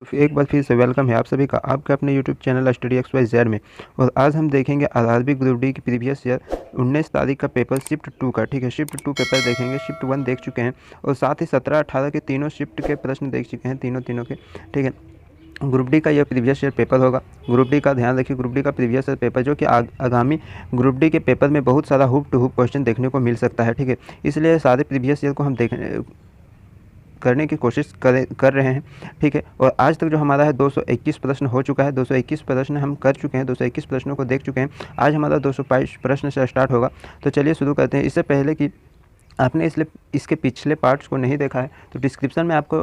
एक बार फिर से वेलकम है आप सभी का आपके अपने यूट्यूब चैनल स्टडी XYZ में। और आज हम देखेंगे आरआरबी ग्रुप डी की प्रीवियस ईयर 19 तारीख का पेपर शिफ्ट 2 का। ठीक है, शिफ्ट 2 पेपर देखेंगे। शिफ्ट 1 देख चुके हैं और साथ ही 17-18 के तीनों शिफ्ट के प्रश्न देख चुके हैं, तीनों के। ठीक है, ग्रुप डी का यह प्रीवियस ईयर पेपर होगा। ग्रुप डी का ध्यान रखिए, ग्रुप डी का प्रीवियस ईयर पेपर जो कि आगामी ग्रुप डी के पेपर में बहुत सारा हुप टू हुप क्वेश्चन देखने को मिल सकता है। ठीक है, इसलिए सारे प्रीवियस ईयर को हम करने की कोशिश कर रहे हैं। ठीक है, और आज तक जो हमारा है 221 प्रश्न हो चुका है। 221 प्रश्न हम कर चुके हैं, 221 प्रश्नों को देख चुके हैं। आज हमारा 222 प्रश्न से स्टार्ट होगा। तो चलिए शुरू करते हैं। इससे पहले कि आपने इसके पिछले पार्ट्स को नहीं देखा है तो डिस्क्रिप्शन में आपको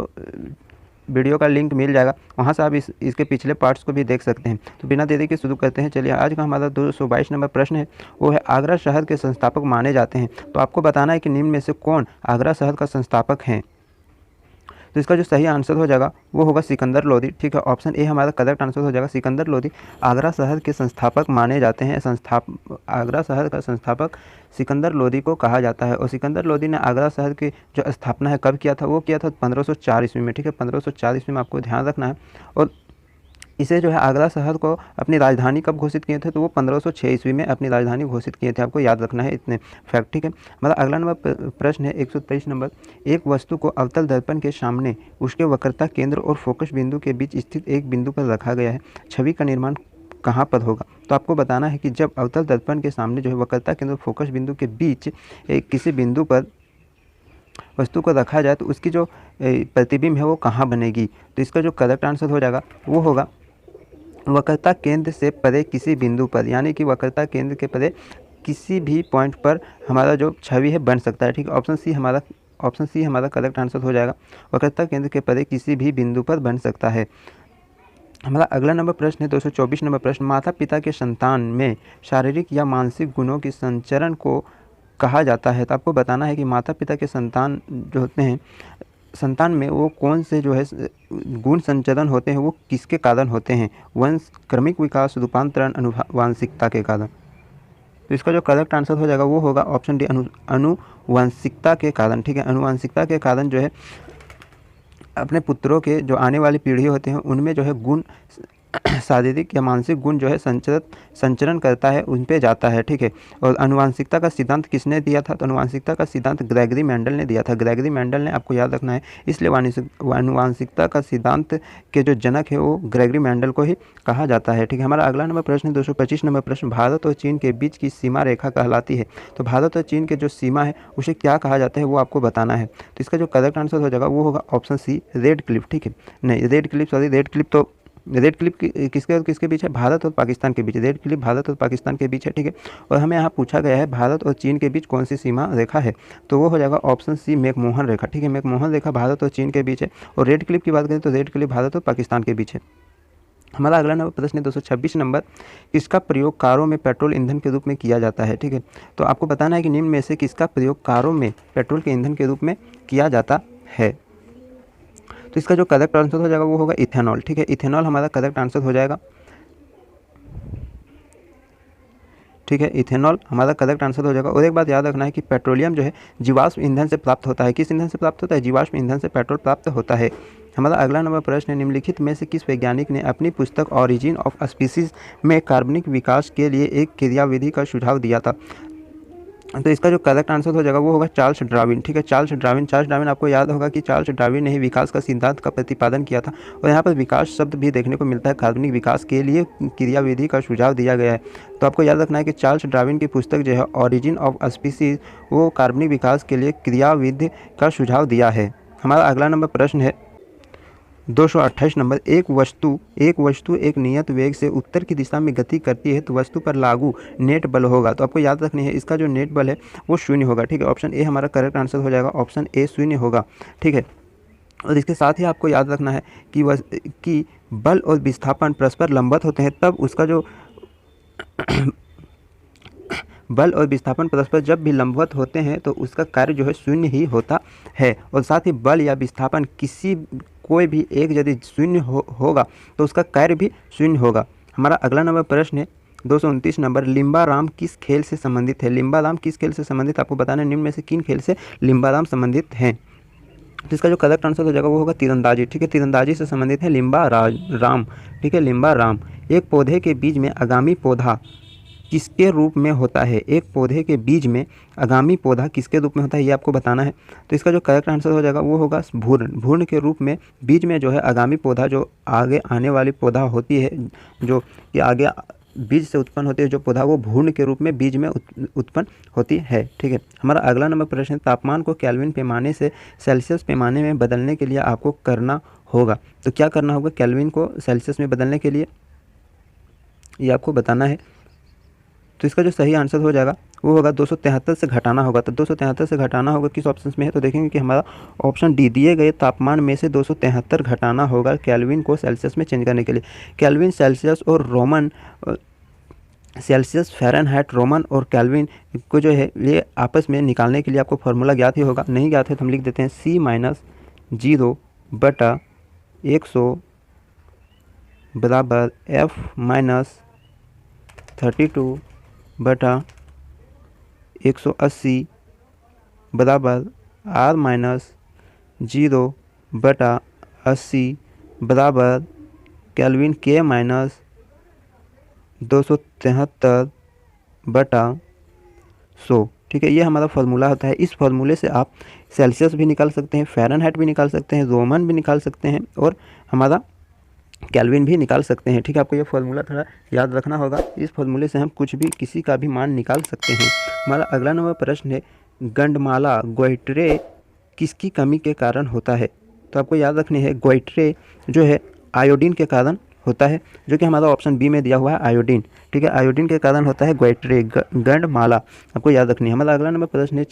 वीडियो का लिंक मिल जाएगा, वहाँ से आप इसके पिछले पार्ट्स को भी देख सकते हैं। तो बिना देरी के शुरू करते हैं। चलिए, आज का हमारा 222 नंबर प्रश्न है, वो है आगरा शहर के संस्थापक माने जाते हैं। तो आपको बताना है कि निम्न में से कौन आगरा शहर का संस्थापक हैं। तो इसका जो सही आंसर हो जाएगा वो होगा सिकंदर लोधी। ठीक है, ऑप्शन ए हमारा करेक्ट आंसर हो जाएगा। सिकंदर लोधी आगरा शहर के संस्थापक माने जाते हैं। आगरा शहर का संस्थापक सिकंदर लोधी को कहा जाता है। और सिकंदर लोधी ने आगरा शहर की जो स्थापना है कब किया था, वो किया था 1504 ईस्वी में। ठीक है, 1504 ईस्वी में आपको ध्यान रखना है। और इसे जो है आगरा शहर को अपनी राजधानी कब घोषित किए थे, तो वो 1506 ईस्वी में अपनी राजधानी घोषित किए थे। आपको याद रखना है इतने फैक्ट। ठीक है, मतलब अगला नंबर प्रश्न है 123 नंबर। एक वस्तु को अवतल दर्पण के सामने उसके वक्रता केंद्र और फोकस बिंदु के बीच स्थित एक बिंदु पर रखा गया है, छवि का निर्माण कहाँ पर होगा। तो आपको बताना है कि जब अवतल दर्पण के सामने जो है वक्रता केंद्र और फोकस बिंदु के बीच किसी बिंदु पर वस्तु को रखा जाए तो उसकी जो प्रतिबिंब है वो कहाँ बनेगी। तो इसका जो करेक्ट आंसर हो जाएगा वो होगा वक्रता केंद्र से परे किसी बिंदु पर, यानी कि वक्रता केंद्र के परे किसी भी पॉइंट पर हमारा जो छवि है बन सकता है। ठीक है, ऑप्शन सी हमारा करेक्ट आंसर हो जाएगा। वक्रता केंद्र के परे किसी भी बिंदु पर बन सकता है। हमारा अगला नंबर प्रश्न है 224 नंबर प्रश्न। माता पिता के संतान में शारीरिक या मानसिक गुणों की संचरण को कहा जाता है। तो आपको बताना है कि माता पिता के संतान जो होते हैं, संतान में वो कौन से जो है गुण संचरण होते हैं, वो किसके कारण होते हैं। वंश, क्रमिक विकास, रूपांतरण, अनुवांशिकता के कारण। तो इसका जो करेक्ट आंसर हो जाएगा वो होगा ऑप्शन डी, अनुवांशिकता के कारण। ठीक है, अनुवांशिकता के कारण जो है अपने पुत्रों के जो आने वाली पीढ़ी होते हैं उनमें जो है गुण शारीरिक या मानसिक गुण जो है संचरण करता है, उन पे जाता है। ठीक है, और अनुवांशिकता का सिद्धांत किसने दिया था, तो अनुवांशिकता का सिद्धांत ग्रेगरी मेंडल ने दिया था। ग्रेगरी मेंडल ने, आपको याद रखना है, इसलिए अनुवांशिकता का सिद्धांत के जो जनक है वो ग्रेगरी मेंडल को ही कहा जाता है। ठीक है, हमारा अगला नंबर प्रश्न 225 नंबर प्रश्न। भारत और चीन के बीच की सीमा रेखा कहलाती है। तो भारत और चीन के जो सीमा है उसे क्या कहा जाता है वो आपको बताना है। तो इसका जो करेक्ट आंसर हो जाएगा वो होगा ऑप्शन सी, रेड क्लिफ। ठीक है, नहीं रेड क्लिप किसके और किसके बीच है, भारत और पाकिस्तान के बीच। रेड क्लिप भारत और पाकिस्तान के बीच है। ठीक है, और हमें यहाँ पूछा गया है भारत और चीन के बीच कौन सी सीमा रेखा है, तो वो हो जाएगा ऑप्शन सी, मैकमोहन रेखा। ठीक है, मैकमोहन रेखा भारत और चीन के बीच है। और रेड क्लिप की बात करें तो रेड क्लिप भारत और पाकिस्तान के बीच है। हमारा अगला नंबर प्रश्न है 226 नंबर। किसका प्रयोग कारों में पेट्रोल ईंधन के रूप में किया जाता है। ठीक है, तो आपको बताना है कि निम्न में से किसका प्रयोग कारों में पेट्रोल के ईंधन के रूप में किया जाता है। तो इसका जो करेक्ट आंसर हो जाएगा वो होगा इथेनॉल। ठीक है, इथेनॉल हमारा करेक्ट आंसर हो जाएगा। ठीक है, इथेनॉल हमारा करेक्ट आंसर हो जाएगा। और एक बात याद रखना है कि पेट्रोलियम जो है जीवाश्म ईंधन से प्राप्त होता है। किस ईंधन से प्राप्त होता है, जीवाश्म ईंधन से पेट्रोल प्राप्त होता है। हमारा अगला नंबर प्रश्न है, निम्नलिखित में से किस वैज्ञानिक ने अपनी पुस्तक ऑरिजिन ऑफ स्पीसीज में कार्बनिक विकास के लिए एक क्रियाविधि का सुझाव दिया था। तो इसका जो करेक्ट आंसर हो जाएगा वो होगा चार्ल्स डार्विन। ठीक है, चार्ल्स डार्विन आपको याद होगा कि चार्ल्स डार्विन ने ही विकास का सिद्धांत का प्रतिपादन किया था। और यहाँ पर विकास शब्द भी देखने को मिलता है, कार्बनिक विकास के लिए क्रियाविधि का सुझाव दिया गया है। तो आपको याद रखना है कि चार्ल्स डार्विन की पुस्तक जो है ऑरिजिन ऑफ स्पीसीज, वो कार्बनिक विकास के लिए क्रियाविधि का सुझाव दिया है। हमारा अगला नंबर प्रश्न है 228 नंबर। एक वस्तु एक नियत वेग से उत्तर की दिशा में गति करती है तो वस्तु पर लागू नेट बल होगा। तो आपको याद रखनी है इसका जो नेट बल है वो शून्य होगा। ठीक है, ऑप्शन ए हमारा करेक्ट आंसर हो जाएगा, ऑप्शन ए शून्य होगा। ठीक है, और इसके साथ ही आपको याद रखना है कि बल और विस्थापन परस्पर लंबवत होते हैं, तब उसका जो बल और विस्थापन परस्पर जब भी लंबवत होते हैं तो उसका कार्य जो है शून्य ही होता है। और साथ ही बल या विस्थापन कोई भी एक यदि शून्य होगा तो उसका कार्य भी शून्य होगा। हमारा अगला नंबर प्रश्न है 229 नंबर। लिम्बाराम किस खेल से संबंधित है। लिम्बाराम किस खेल से संबंधित, आपको बताना है निम्न में से किन खेल से लिम्बाराम संबंधित हैं। तो इसका जो करेक्ट आंसर हो जाएगा वो होगा तीरंदाजी। ठीक है, तीरंदाजी से संबंधित है लिम्बा राम। ठीक है, लिम्बा राम। एक पौधे के बीज में आगामी पौधा किसके रूप में होता है? एक पौधे के बीज में आगामी पौधा किसके रूप में होता है, ये आपको बताना है। तो इसका जो करेक्ट आंसर हो जाएगा वो होगा भ्रूण। भ्रूण के रूप में बीज में जो है आगामी पौधा, जो आगे आने वाली पौधा होती है, जो कि आगे बीज से उत्पन्न होती है जो पौधा, वो भ्रूण के रूप में बीज में उत्पन्न होती है। ठीक है, हमारा अगला नंबर प्रश्न है, तापमान को केल्विन पैमाने से सेल्सियस पैमाने में बदलने के लिए आपको करना होगा। तो क्या करना होगा केल्विन को सेल्सियस में बदलने के लिए, ये आपको बताना है। तो इसका जो सही आंसर हो जाएगा वो होगा 273 से घटाना होगा। तो 273 से घटाना होगा किस ऑप्शन में है? तो देखेंगे कि हमारा ऑप्शन डी, दिए गए तापमान में से 273 घटाना होगा केल्विन को सेल्सियस में चेंज करने के लिए। केल्विन सेल्सियस और रोमन सेल्सियस, फ़ारेनहाइट, रोमन और केल्विन को जो है ये आपस में निकालने के लिए आपको फार्मूला ज्ञात ही होगा। नहीं ज्ञात है तो हम लिख देते हैं C-0/100 बराबर F-32/180 बराबर R-0/80 बराबर केल्विन K-273/100। ठीक है, ये हमारा फार्मूला होता है। इस फार्मूले से आप सेल्सियस भी निकाल सकते हैं, फ़ारेनहाइट भी निकाल सकते हैं, रोमन भी निकाल सकते हैं और हमारा केल्विन भी निकाल सकते हैं। ठीक है, आपको ये फार्मूला थोड़ा याद रखना होगा। इस फार्मूले से हम कुछ भी, किसी का भी मान निकाल सकते हैं। हमारा अगला नंबर प्रश्न है, गंडमाला गोइट्रे किसकी कमी के कारण होता है? तो आपको याद रखनी है, गोइट्रे जो है आयोडीन के कारण होता है, जो कि हमारा ऑप्शन बी में दिया हुआ है आयोडीन। ठीक है, आयोडीन के कारण होता है गोइट्रे, गंडमाला, आपको याद रखनी है। हमारा अगला नंबर प्रश्न है,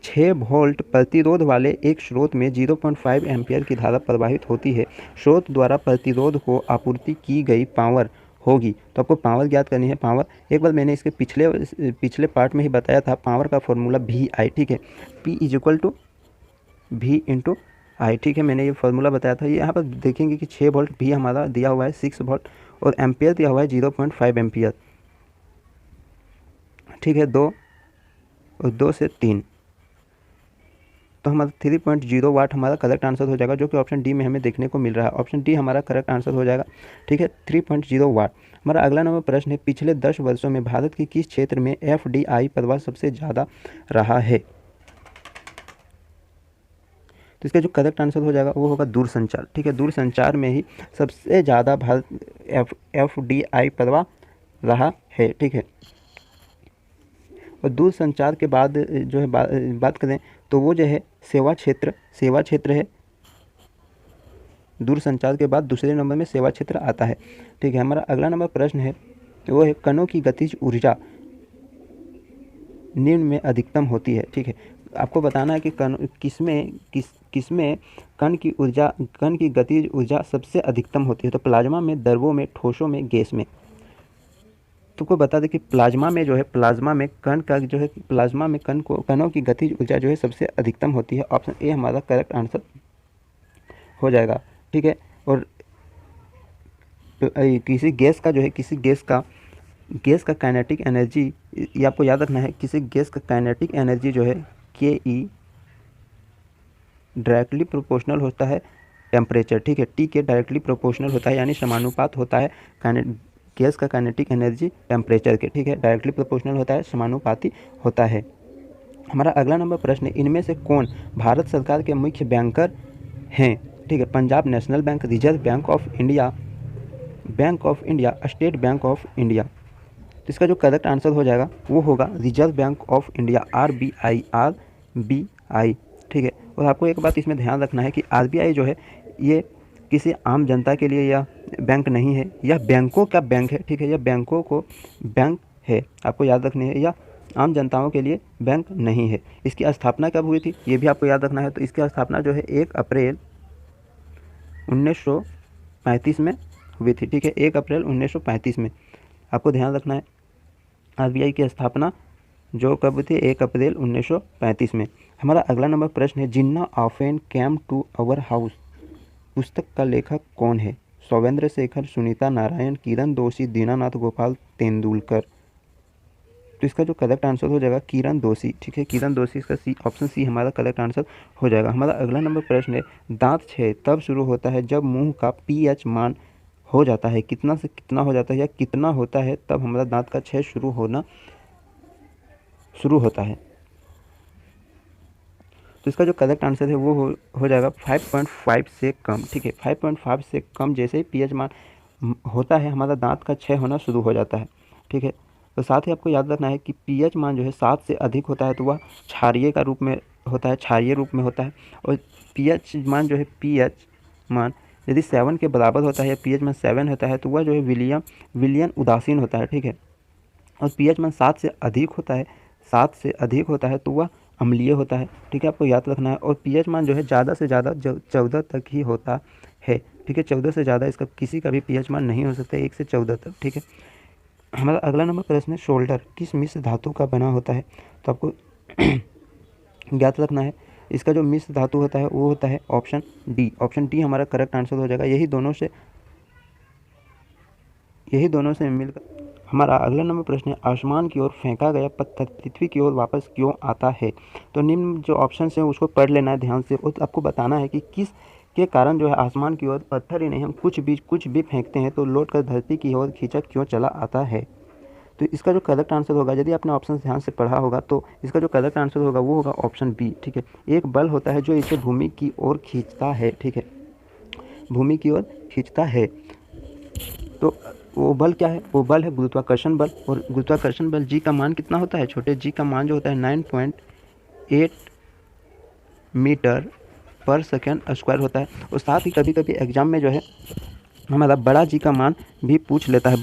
6 वोल्ट प्रतिरोध वाले एक स्रोत में 0.5 एम्पियर की धारा प्रवाहित होती है। स्रोत द्वारा प्रतिरोध को आपूर्ति की गई पावर होगी। तो आपको पावर ज्ञात करनी है। पावर एक बार मैंने इसके पिछले पार्ट में ही बताया था। पावर का फॉर्मूला VI। ठीक है, P = V × I। ठीक है, मैंने ये फार्मूला बताया था। ये यहाँ पर देखेंगे कि 6 वोल्ट, भी हमारा दिया हुआ है 6 वोल्ट और एम्पियर दिया हुआ है 0.5 एम्पियर। ठीक है, 2 और 2 से 3, तो हमारा 3.0 वाट हमारा करेक्ट आंसर हो जाएगा, जो कि ऑप्शन डी में हमें देखने को मिल रहा है। ऑप्शन डी हमारा करेक्ट आंसर हो जाएगा। ठीक है, 3.0 वाट। हमारा अगला नंबर प्रश्न है, पिछले 10 वर्षों में भारत के किस क्षेत्र में FDI प्रवाह सबसे ज़्यादा रहा है? तो इसका जो करेक्ट आंसर हो जाएगा वो होगा दूरसंचार। ठीक है, दूरसंचार में ही सबसे ज़्यादा भारत FDI प्रवाह रहा है। ठीक है, और दूरसंचार के बाद जो है बात करें तो वो जो है सेवा क्षेत्र है। दूरसंचार के बाद दूसरे नंबर में सेवा क्षेत्र आता है। ठीक है, हमारा अगला नंबर प्रश्न है वो है, कणों की गतिज ऊर्जा निम्न में अधिकतम होती है। ठीक है, आपको बताना है कि किसमें कण की गतिज ऊर्जा सबसे अधिकतम होती है। तो प्लाज्मा में, द्रवों में, ठोसों में, गैस में। तुमको बता दें कि प्लाज्मा में कणों की गतिज ऊर्जा जो है सबसे अधिकतम होती है। ऑप्शन ए हमारा करेक्ट आंसर हो जाएगा। ठीक है, और किसी गैस का काइनेटिक एनर्जी, ये आपको याद रखना है, किसी गैस का काइनेटिक एनर्जी जो है KE डायरेक्टली प्रोपोर्शनल होता है टेम्परेचर। ठीक है, T के डायरेक्टली प्रोपोर्शनल होता है, यानी समानुपात होता है गैस का काइनेटिक एनर्जी टेम्परेचर के। ठीक है, डायरेक्टली प्रोपोर्शनल होता है, समानुपाती होता है। हमारा अगला नंबर प्रश्न है, इनमें से कौन भारत सरकार के मुख्य बैंकर हैं? ठीक है, Punjab national bank, reserve bank of India, state bank of India. तो इसका जो करेक्ट आंसर हो जाएगा वो होगा reserve bank of India, RBI। ठीक है, और आपको एक बात इसमें ध्यान रखना है कि RBI जो है ये किसी आम जनता के लिए यह बैंक नहीं है, यह बैंकों का बैंक है। ठीक है, यह बैंकों को बैंक है, आपको याद रखनी है, यह आम जनताओं के लिए बैंक नहीं है। इसकी स्थापना कब हुई थी ये भी आपको याद रखना है। तो इसकी स्थापना जो है 1 अप्रैल 1935 में हुई थी। ठीक है, 1 अप्रैल 1935 में आपको ध्यान रखना है। RBI की स्थापना जो कब हुई थी? 1 अप्रैल 1935 में। हमारा अगला नंबर प्रश्न है, Jinnah often came to our house पुस्तक का लेखक कौन है? सौवेंद्र शेखर, सुनीता नारायण, किरण दोषी, दीनानाथ गोपाल, तेंदुलकर। तो इसका जो करेक्ट आंसर हो जाएगा किरण दोषी। ठीक है, किरण दोषी, इसका सी, ऑप्शन सी हमारा करेक्ट आंसर हो जाएगा। हमारा अगला नंबर प्रश्न है, दांत क्षय तब शुरू होता है जब मुंह का पीएच मान हो जाता है कितना से कितना हो जाता है, या कितना होता है तब हमारा दांत का क्षय शुरू होता है। तो इसका जो करेक्ट आंसर है वो हो जाएगा 5.5 से कम। ठीक है, 5.5 से कम जैसे ही पीएच मान होता है हमारा दांत का क्षय होना शुरू हो जाता है। ठीक है, तो साथ ही आपको याद रखना है कि पीएच मान जो है 7 से अधिक होता है तो वह क्षारीय का रूप में होता है, क्षारीय रूप में होता है। और पीएच मान जो है, पीएच मान यदि 7 के बराबर होता है या पीएच मान 7 होता है तो वह जो है विलियन उदासीन होता है। ठीक है, और पीएच मान 7 से अधिक होता है तो वह अम्लीय होता है। ठीक है, आपको याद रखना है। और पीएच मान जो है ज़्यादा से ज़्यादा 14 तक ही होता है। ठीक है, 14 से ज़्यादा इसका किसी का भी पीएच मान नहीं हो सकता, 1 से 14 तक। ठीक है, हमारा अगला नंबर प्रश्न है, शोल्डर किस मिश्र धातु का बना होता है? तो आपको याद रखना है, इसका जो मिश्र धातु होता है वो होता है ऑप्शन डी। ऑप्शन डी हमारा करेक्ट आंसर हो जाएगा। यही दोनों से मिलकर हमारा अगला नंबर प्रश्न है, आसमान की ओर फेंका गया पत्थर पृथ्वी की ओर वापस क्यों आता है? तो निम्न जो ऑप्शन है उसको पढ़ लेना है ध्यान से, और आपको बताना है कि किस के कारण जो है आसमान की ओर पत्थर ही नहीं, हम कुछ भी फेंकते हैं तो लौट कर धरती की ओर खींचा क्यों चला आता है? तो इसका जो करेक्ट आंसर होगा, यदि आपने ऑप्शन ध्यान से पढ़ा होगा तो इसका जो करेक्ट आंसर होगा वो होगा ऑप्शन बी। ठीक है, एक बल होता है जो इसे भूमि की ओर खींचता है। ठीक है, भूमि की ओर खींचता है। तो वो बल क्या है? वो बल है गुरुत्वाकर्षण बल। और गुरुत्वाकर्षण बल जी का मान कितना होता है? छोटे जी का मान जो होता है 9.8 मीटर पर सेकेंड स्क्वायर होता है। और साथ ही कभी कभी एग्जाम में जो है हमारा बड़ा जी का मान भी पूछ लेता है,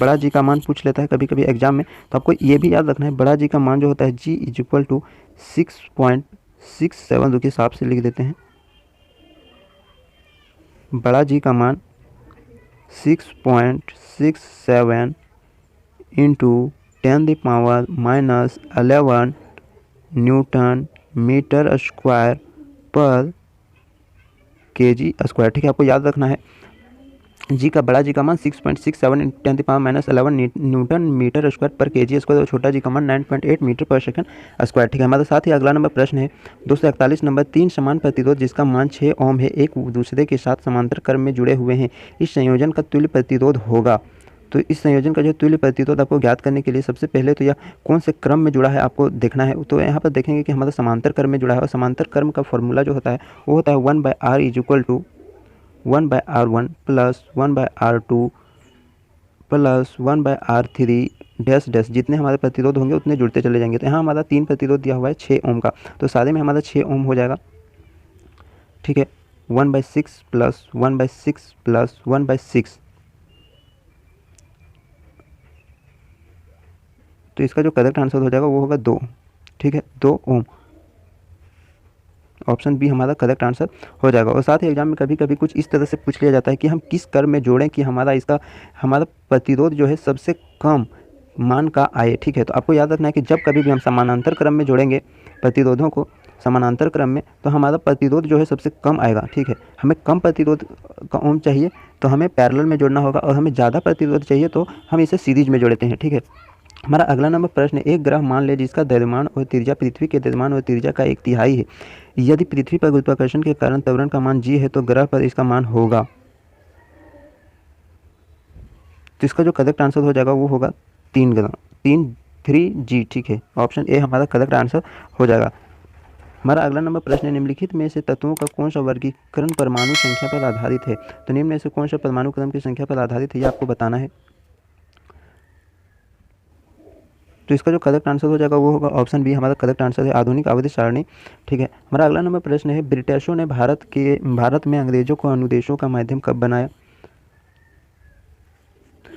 कभी कभी एग्जाम में। तो आपको ये भी याद रखना है, बड़ा जी का मान जो होता है जी = 6.67। के हिसाब से लिख देते हैं, बड़ा जी का मान 6.67 इंटू 10⁻⁻11 न्यूटन मीटर स्क्वायर पर केजी स्क्वायर। ठीक है, आपको याद रखना है जी का बड़ा जी का मान 6.67 10⁻⁻11 न्यूटन मीटर स्क्वायर पर केजी स्क्वायर, और छोटा जी का मान 9.8 मीटर पर सेकंड स्क्वायर। ठीक है, हमारे साथ ही अगला नंबर प्रश्न है 241 नंबर, 3 समान प्रतिरोध जिसका मान 6 ओम है एक दूसरे के साथ समांतर क्रम में जुड़े हुए हैं, इस संयोजन का तुल्य प्रतिरोध होगा। तो इस संयोजन का जो तुल्य प्रतिरोध आपको ज्ञात करने के लिए सबसे पहले तो यह कौन से क्रम में जुड़ा है आपको देखना है। तो यहाँ पर देखेंगे कि हमारा समांतर क्रम में जुड़ा है, और समांतर क्रम का फॉर्मूला जो होता है वो होता है 1/r = 1/r1 plus 1/r2 plus 1/r3 dash dash. जितने हमारे प्रतिरोध होंगे उतने जुड़ते चले जाएंगे। तो यहाँ हमारा 3 प्रतिरोध दिया हुआ है 6 ओम का, तो सारे में हमारा 6 ओम हो जाएगा। ठीक है, 1/6 प्लस 1/6 प्लस 1/6। तो इसका जो करेक्ट आंसर हो जाएगा वो होगा 2। ठीक है, 2 ओम। ऑप्शन बी हमारा करेक्ट आंसर हो जाएगा। और साथ ही एग्जाम में कभी कभी कुछ इस तरह से पूछ लिया जाता है कि हम किस क्रम में जोड़ें कि हमारा प्रतिरोध जो है सबसे कम मान का आए। ठीक है, तो आपको याद रखना है कि जब कभी भी हम समानांतर क्रम में जोड़ेंगे प्रतिरोधों को समानांतर क्रम में, तो हमारा प्रतिरोध जो है सबसे कम आएगा। ठीक है, हमें कम प्रतिरोध का ओम चाहिए तो हमें पैरेलल में जोड़ना होगा, और हमें ज़्यादा प्रतिरोध चाहिए तो हम इसे सीरीज में जोड़ते हैं। ठीक है, हमारा अगला नंबर प्रश्न है, एक ग्रह मान ले जिसका द्रव्यमान और त्रिज्या पृथ्वी के द्रव्यमान और त्रिज्या का 1/3 है। यदि पृथ्वी पर गुरुत्वाकर्षण के कारण त्वरण का मान g है तो ग्रह पर इसका मान होगा। तो इसका जो करेक्ट आंसर हो जाएगा वो होगा 3g। ठीक है, ऑप्शन ए हमारा करेक्ट आंसर हो जाएगा। हमारा अगला नंबर प्रश्न है, निम्नलिखित में से तत्वों का कौन सा वर्गीकरण परमाणु संख्या पर आधारित है? तो निम्न में से कौन सा परमाणु क्रम की संख्या पर आधारित है ये आपको बताना है। तो इसका जो करेक्ट आंसर हो जाएगा वो होगा ऑप्शन बी हमारा करेक्ट आंसर है, आधुनिक आवर्ती सारणी। ठीक है, हमारा अगला नंबर प्रश्न है, ब्रिटिशों ने भारत में अंग्रेजों को अनुदेशों का माध्यम कब बनाया?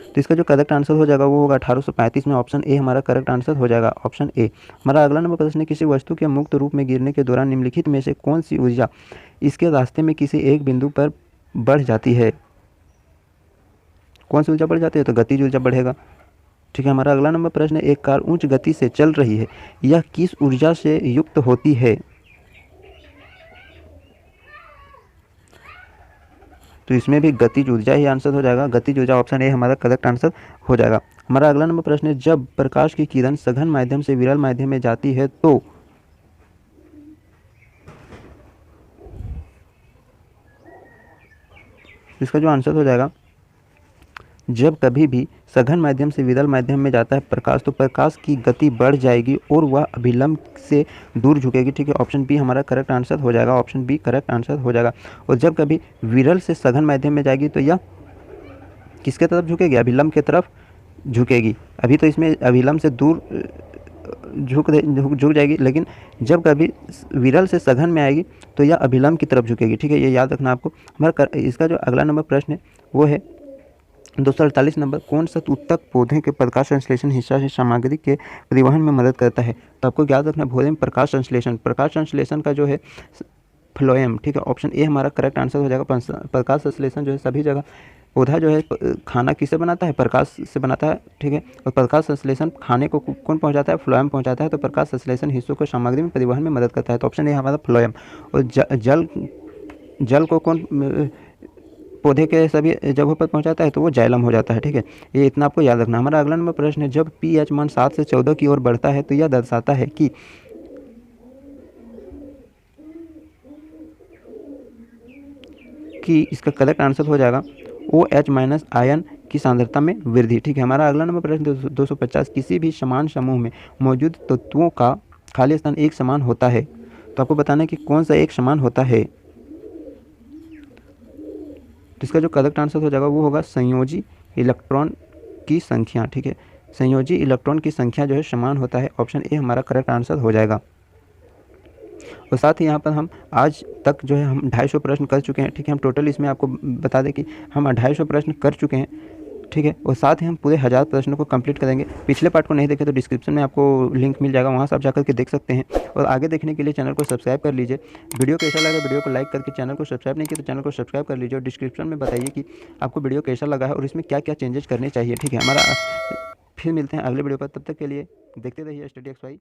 तो इसका जो करेक्ट आंसर हो जाएगा वो होगा 1835 में। ऑप्शन ए हमारा करेक्ट आंसर हो जाएगा, ऑप्शन ए। हमारा अगला नंबर प्रश्न है, किसी वस्तु के मुक्त रूप में गिरने के दौरान निम्नलिखित में से कौन सी ऊर्जा इसके रास्ते में किसी एक बिंदु पर बढ़ जाती है? कौन सी ऊर्जा बढ़ जाती है? तो गतिज ऊर्जा बढ़ेगा। ठीक है, हमारा अगला नंबर प्रश्न है, एक कार उच्च गति से चल रही है, यह किस ऊर्जा से युक्त होती है? तो इसमें भी गतिज ऊर्जा ही आंसर हो जाएगा। गतिज ऊर्जा ऑप्शन ए हमारा करेक्ट आंसर हो जाएगा। हमारा अगला नंबर प्रश्न है, जब प्रकाश की किरण सघन माध्यम से विरल माध्यम में जाती है तो इसका जो आंसर हो जाएगा, जब कभी भी सघन माध्यम से विरल माध्यम में जाता है प्रकाश तो प्रकाश की गति बढ़ जाएगी और वह अभिलंब से दूर झुकेगी। ठीक है, ऑप्शन बी हमारा करेक्ट आंसर हो जाएगा। ऑप्शन बी करेक्ट आंसर हो जाएगा। और जब कभी विरल से सघन माध्यम में जाएगी तो यह किसके तरफ झुकेगी? अभिलंब की तरफ झुकेगी। अभी तो इसमें अभिलंब से दूर झुक जाएगी, लेकिन जब कभी विरल से सघन में आएगी तो यह अभिलंब की तरफ झुकेगी। ठीक है, ये याद रखना आपको। हमारा इसका जो अगला नंबर प्रश्न है वो है 248 नंबर, कौन सा ऊतक पौधे के प्रकाश संश्लेषण हिस्सा से सामग्री के परिवहन में मदद करता है? तो आपको याद रखना पौधे में प्रकाश संश्लेषण का जो है फ्लोएम। ठीक है, ऑप्शन ए हमारा करेक्ट आंसर हो जाएगा। प्रकाश संश्लेषण जो है सभी जगह, पौधा जो है खाना किससे बनाता है? प्रकाश से बनाता है। ठीक है, और प्रकाश संश्लेषण खाने को कौन पहुंचाता है? फ्लोएम पहुंचाता है। तो प्रकाश संश्लेषण हिस्सों को सामग्री में परिवहन में मदद करता है। तो ऑप्शन ए हमारा फ्लोएम। और जल को कौन पौधे के सभी जगहों पर पहुंचाता है? तो वो जाइलम हो जाता है। ठीक है, ये इतना आपको याद रखना। हमारा अगला नंबर प्रश्न है, जब pH मान 7 से 14 की ओर बढ़ता है तो यह दर्शाता है कि इसका करेक्ट आंसर हो जाएगा OH माइनस आयन की सांद्रता में वृद्धि। ठीक है, हमारा अगला नंबर प्रश्न 250, किसी भी समान समूह में मौजूद तत्वों का खाली स्थान एक समान होता है। तो आपको बताना है कि कौन सा एक समान होता है। तो इसका जो करेक्ट आंसर हो जाएगा वो होगा संयोजी इलेक्ट्रॉन की संख्या। ठीक है, संयोजी इलेक्ट्रॉन की संख्या जो है समान होता है। ऑप्शन ए हमारा करेक्ट आंसर हो जाएगा। और साथ ही यहाँ पर हम आज तक जो है हम 250 प्रश्न कर चुके हैं। ठीक है, हम टोटल इसमें आपको बता दें कि हम 250 प्रश्न कर चुके हैं। ठीक है, और साथ ही हम पूरे 1000 प्रश्नों को कंप्लीट करेंगे। पिछले पार्ट को नहीं देखे तो डिस्क्रिप्शन में आपको लिंक मिल जाएगा, वहाँ से आप जाकर के देख सकते हैं। और आगे देखने के लिए चैनल को सब्सक्राइब कर लीजिए। वीडियो कैसा लगा वीडियो को लाइक करके, चैनल को सब्सक्राइब नहीं किया तो चैनल को सब्सक्राइब कर लीजिए। और डिस्क्रिप्शन में बताइए कि आपको वीडियो कैसा लगा है और इसमें क्या क्या चेंजेस करने चाहिए। ठीक है, हमारा फिर मिलते हैं अगले वीडियो पर, तब तक के लिए देखते रहिए स्टडी XY।